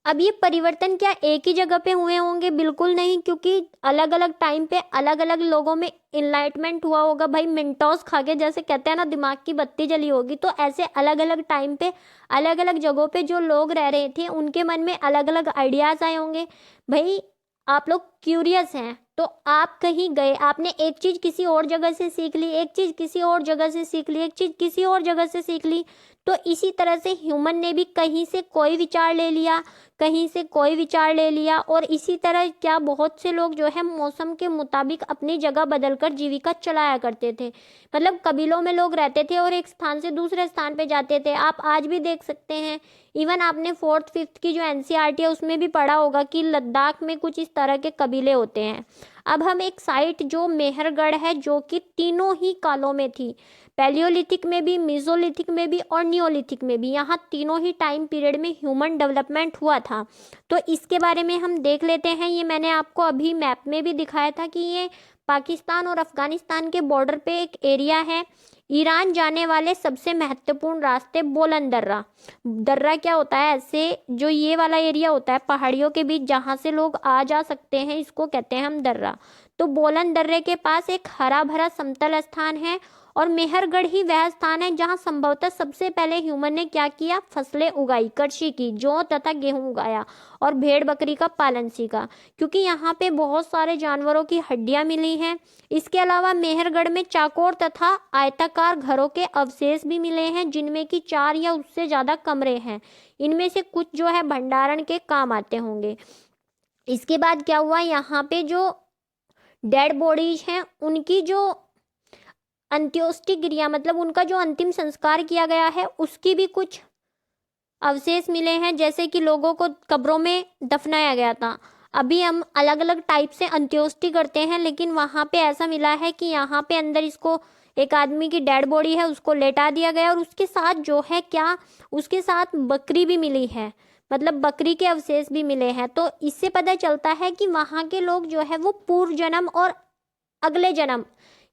अब ये परिवर्तन क्या एक ही जगह पे हुए होंगे? बिल्कुल नहीं, क्योंकि अलग अलग टाइम पे अलग अलग लोगों में इनलाइटमेंट हुआ होगा। भाई मिंटोस खा के जैसे कहते हैं ना दिमाग की बत्ती जली होगी, तो ऐसे अलग अलग टाइम पे अलग अलग जगहों पे जो लोग रह रहे थे उनके मन में अलग अलग आइडियाज आए होंगे। भाई आप लोग क्यूरियस हैं तो आप कहीं गए, आपने एक चीज किसी और जगह से सीख ली, एक चीज किसी और जगह से सीख ली, एक चीज किसी और जगह से सीख ली। तो इसी तरह से ह्यूमन ने भी कहीं से कोई विचार ले लिया, कहीं से कोई विचार ले लिया, और इसी तरह क्या बहुत से लोग जो है मौसम के मुताबिक अपनी जगह बदलकर जीविका चलाया करते थे। मतलब कबीलों में लोग रहते थे और एक स्थान से दूसरे स्थान पे जाते थे। आप आज भी देख सकते हैं, इवन आपने 4th 5th की जो NCERT है उसमें भी पढ़ा होगा कि लद्दाख में कुछ इस तरह के कबीले होते हैं। अब हम एक साइट जो मेहरगढ़ है, जो कि तीनों ही कालों में थी, पैलियोलिथिक में भी, मीजोलिथिक में भी और नियोलिथिक में भी, यहाँ तीनों ही टाइम पीरियड में ह्यूमन डेवलपमेंट हुआ था। तो इसके बारे में हम देख लेते हैं। ये मैंने आपको अभी मैप में भी दिखाया था कि ये पाकिस्तान और अफगानिस्तान के बॉर्डर पे एक एरिया है। ईरान जाने वाले सबसे महत्वपूर्ण रास्ते बोलन दर्रा। दर्रा क्या होता है, ऐसे जो ये वाला एरिया होता है पहाड़ियों के बीच जहाँ से लोग आ जा सकते हैं, इसको कहते हैं हम दर्रा। तो बोलन दर्रे के पास एक हरा भरा समतल स्थान है और मेहरगढ़ ही वह स्थान है जहां संभवतः सबसे पहले ह्यूमन ने क्या किया, फसलें उगाई, कृषि की, जौ तथा गेहूं उगाया और भेड़ बकरी का पालन सीखा, क्योंकि यहाँ पे बहुत सारे जानवरों की हड्डियां मिली हैं। इसके अलावा मेहरगढ़ में चाकोर तथा आयताकार घरों के अवशेष भी मिले हैं, जिनमें कि 4 या उससे ज्यादा कमरे हैं। इनमें से कुछ जो है भंडारण के काम आते होंगे। इसके बाद क्या हुआ, यहाँ पे जो डेड बॉडीज हैं उनकी जो अंत्योष्टि क्रिया, मतलब उनका जो अंतिम संस्कार किया गया है, उसकी भी कुछ अवशेष मिले हैं, जैसे कि लोगों को कब्रों में दफनाया गया था। अभी हम अलग अलग टाइप से अंत्योष्टि करते हैं, लेकिन वहाँ पे ऐसा मिला है कि यहाँ पे अंदर इसको एक आदमी की डेड बॉडी है उसको लेटा दिया गया और उसके साथ जो है क्या, उसके साथ बकरी भी मिली है, मतलब बकरी के अवशेष भी मिले हैं। तो इससे पता चलता है कि वहाँ के लोग जो है वो पूर्व जन्म और अगले जन्म,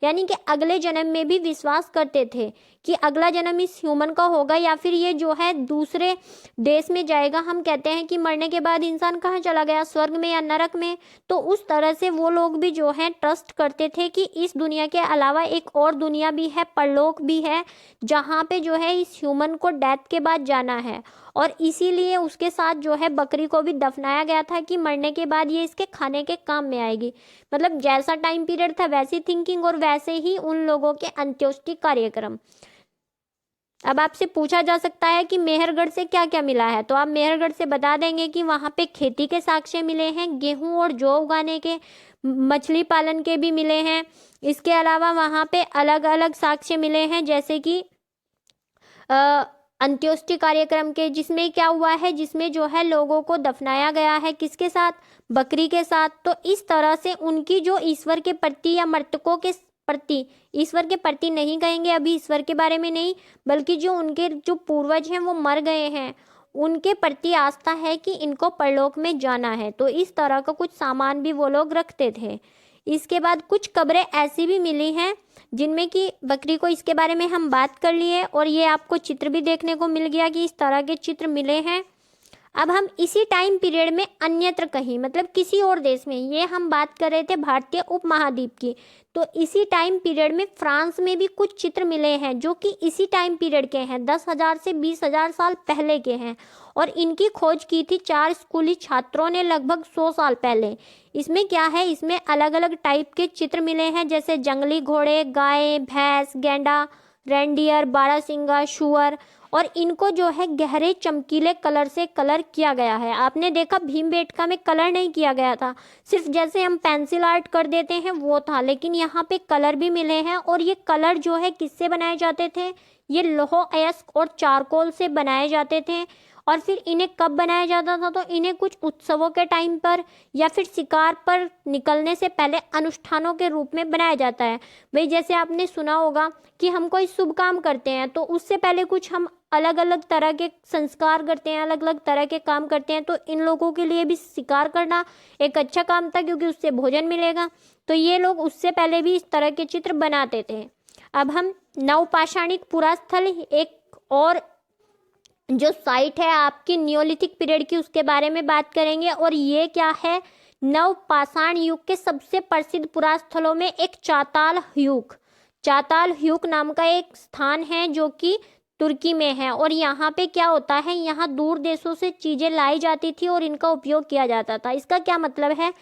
यानी कि अगले जन्म में भी विश्वास करते थे कि अगला जन्म इस ह्यूमन का होगा या फिर ये जो है दूसरे देश में जाएगा। हम कहते हैं कि मरने के बाद इंसान कहाँ चला गया, स्वर्ग में या नरक में। तो उस तरह से वो लोग भी जो है ट्रस्ट करते थे कि इस दुनिया के अलावा एक और दुनिया भी है, परलोक भी है, जहाँ पे जो है इस ह्यूमन को डेथ के बाद जाना है। और इसीलिए उसके साथ जो है बकरी को भी दफनाया गया था कि मरने के बाद ये इसके खाने के काम में आएगी। मतलब जैसा टाइम पीरियड था वैसी थिंकिंग और वैसे ही उन लोगों के अंत्योष्टि कार्यक्रम। अब आपसे पूछा जा सकता है कि मेहरगढ़ से क्या क्या मिला है, तो आप मेहरगढ़ से बता देंगे कि वहाँ पे खेती के साक्ष्य मिले हैं, गेहूं और जौ उगाने के, मछली पालन के भी मिले हैं। इसके अलावा वहाँ पे अलग अलग साक्ष्य मिले हैं, जैसे कि अंत्योष्टि कार्यक्रम के, जिसमें क्या हुआ है, जिसमें जो है लोगों को दफनाया गया है, किसके साथ, बकरी के साथ। तो इस तरह से उनकी जो ईश्वर के प्रति या मृतकों के प्रति, ईश्वर के प्रति नहीं कहेंगे अभी, ईश्वर के बारे में नहीं, बल्कि जो उनके जो पूर्वज हैं वो मर गए हैं उनके प्रति आस्था है कि इनको परलोक में जाना है। तो इस तरह का कुछ सामान भी वो लोग रखते थे। इसके बाद कुछ कब्रें ऐसी भी मिली हैं जिनमें कि बकरी को, इसके बारे में हम बात कर लिए और ये आपको चित्र भी देखने को मिल गया कि इस तरह के चित्र मिले हैं। अब हम इसी टाइम पीरियड में अन्यत्र कहीं, मतलब किसी और देश में, ये हम बात कर रहे थे भारतीय उपमहाद्वीप की, तो इसी टाइम पीरियड में फ्रांस में भी कुछ चित्र मिले हैं जो कि इसी टाइम पीरियड के हैं, 10,000 से 20,000 साल पहले के हैं। और इनकी खोज की थी 4 स्कूली छात्रों ने लगभग 100 साल पहले। इसमें क्या है, इसमें अलग अलग टाइप के चित्र मिले हैं, जैसे जंगली घोड़े, गाय, भैंस, गैंडा, रेंडियर, बारहसिंगा, शुअर, और इनको जो है गहरे चमकीले कलर से कलर किया गया है। आपने देखा भीमबेटका में कलर नहीं किया गया था, सिर्फ जैसे हम पेंसिल आर्ट कर देते हैं वो था, लेकिन यहाँ पे कलर भी मिले हैं। और ये कलर जो है किससे बनाए जाते थे, ये लौह अयस्क और चारकोल से बनाए जाते थे। और फिर इन्हें कब बनाया जाता था, तो इन्हें कुछ उत्सवों के टाइम पर या फिर शिकार पर निकलने से पहले अनुष्ठानों के रूप में बनाया जाता है। भाई जैसे आपने सुना होगा कि हम कोई शुभ काम करते हैं तो उससे पहले कुछ हम अलग अलग तरह के संस्कार करते हैं, अलग अलग तरह के काम करते हैं। तो इन लोगों के लिए भी शिकार करना एक अच्छा काम था क्योंकि उससे भोजन मिलेगा। तो ये लोग उससे पहले भी इस तरह के चित्र बनाते थे। अब हम नवपाषाणिक पुरास्थल, एक और जो साइट है आपकी नियोलिथिक पीरियड की, उसके बारे में बात करेंगे। और ये क्या है, नवपाषाण युग के सबसे प्रसिद्ध पुरास्थलों में एक चाताल ह्यूक नाम का एक स्थान है जो कि तुर्की में है। और यहाँ पे क्या होता है, यहाँ दूर देशों से चीज़ें लाई जाती थी और इनका उपयोग किया जाता था। इसका क्या मतलब है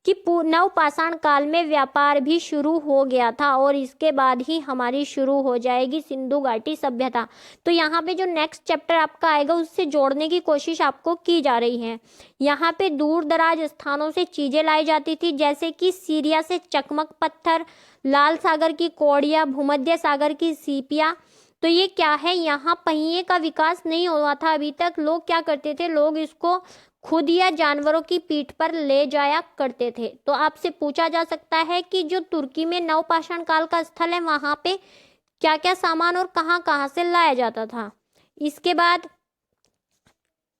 कि नवपाषाण काल में व्यापार भी शुरू हो गया था और इसके बाद ही हमारी शुरू हो जाएगी सिंधु घाटी सभ्यता। तो यहाँ पे जो नेक्स्ट चैप्टर आपका आएगा उससे जोड़ने की कोशिश आपको की जा रही है। यहाँ पे दूर दराज स्थानों से चीज़ें लाई जाती थी, जैसे कि सीरिया से चकमक पत्थर, लाल सागर की कौड़ियाँ, भूमध्य सागर की सीपियाँ। तो ये क्या है, यहाँ पहिए का विकास नहीं हुआ था अभी तक। लोग क्या करते थे, लोग इसको खुद या जानवरों की पीठ पर ले जाया करते थे। तो आपसे पूछा जा सकता है कि जो तुर्की में नवपाषाण काल का स्थल है वहाँ पे क्या क्या सामान और कहाँ कहाँ से लाया जाता था। इसके बाद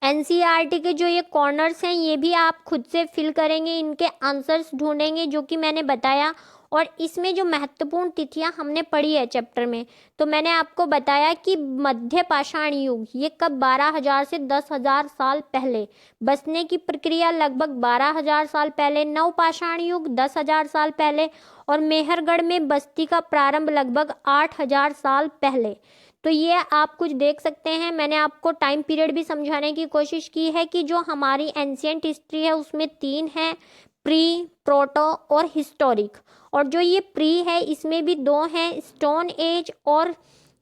एनसीईआरटी के जो ये कॉर्नर्स हैं ये भी आप खुद से फिल करेंगे, इनके आंसर्स ढूंढेंगे जो कि मैंने बताया। और इसमें जो महत्वपूर्ण तिथियां हमने पढ़ी है चैप्टर में, तो मैंने आपको बताया कि मध्य पाषाण युग ये कब 12,000 से 10,000 साल पहले, बसने की प्रक्रिया लगभग 12,000 साल पहले, नवपाषाण युग 10,000 साल पहले, और मेहरगढ़ में बस्ती का प्रारंभ लगभग 8,000 साल पहले। तो ये आप कुछ देख सकते हैं। मैंने आपको टाइम पीरियड भी समझाने की कोशिश की है कि जो हमारी एंशियंट हिस्ट्री है उसमें 3 है, प्री, प्रोटो और हिस्टोरिक। और जो ये प्री है इसमें भी 2 हैं, स्टोन एज और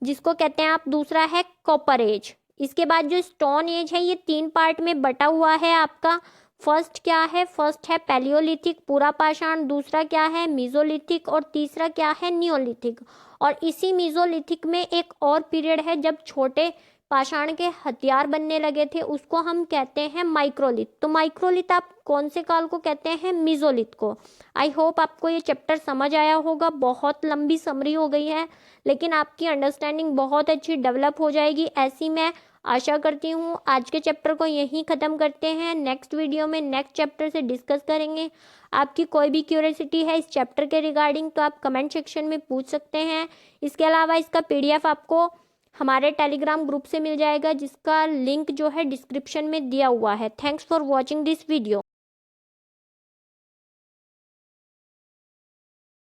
जिसको कहते हैं आप दूसरा है कॉपर एज। इसके बाद जो स्टोन एज है ये 3 पार्ट में बटा हुआ है आपका। फर्स्ट क्या है, फर्स्ट है पैलियोलिथिक पूरा पाषाण, दूसरा क्या है मीजोलिथिक और तीसरा क्या है नियोलिथिक। और इसी मीजोलिथिक में एक और पीरियड है जब छोटे पाषाण के हथियार बनने लगे थे, उसको हम कहते हैं माइक्रोलिथ। तो माइक्रोलिथ आप कौन से काल को कहते हैं, मीजोलिथ को। आई होप आपको ये चैप्टर समझ आया होगा। बहुत लंबी समरी हो गई है लेकिन आपकी अंडरस्टैंडिंग बहुत अच्छी डेवलप हो जाएगी, ऐसी मैं आशा करती हूँ। आज के चैप्टर को यहीं ख़त्म करते हैं। नेक्स्ट वीडियो में नेक्स्ट चैप्टर से डिस्कस करेंगे। आपकी कोई भी क्यूरियोसिटी है इस चैप्टर के रिगार्डिंग तो आप कमेंट सेक्शन में पूछ सकते हैं। इसके अलावा इसका PDF आपको हमारे टेलीग्राम ग्रुप से मिल जाएगा जिसका लिंक जो है डिस्क्रिप्शन में दिया हुआ है। Thanks for watching this video.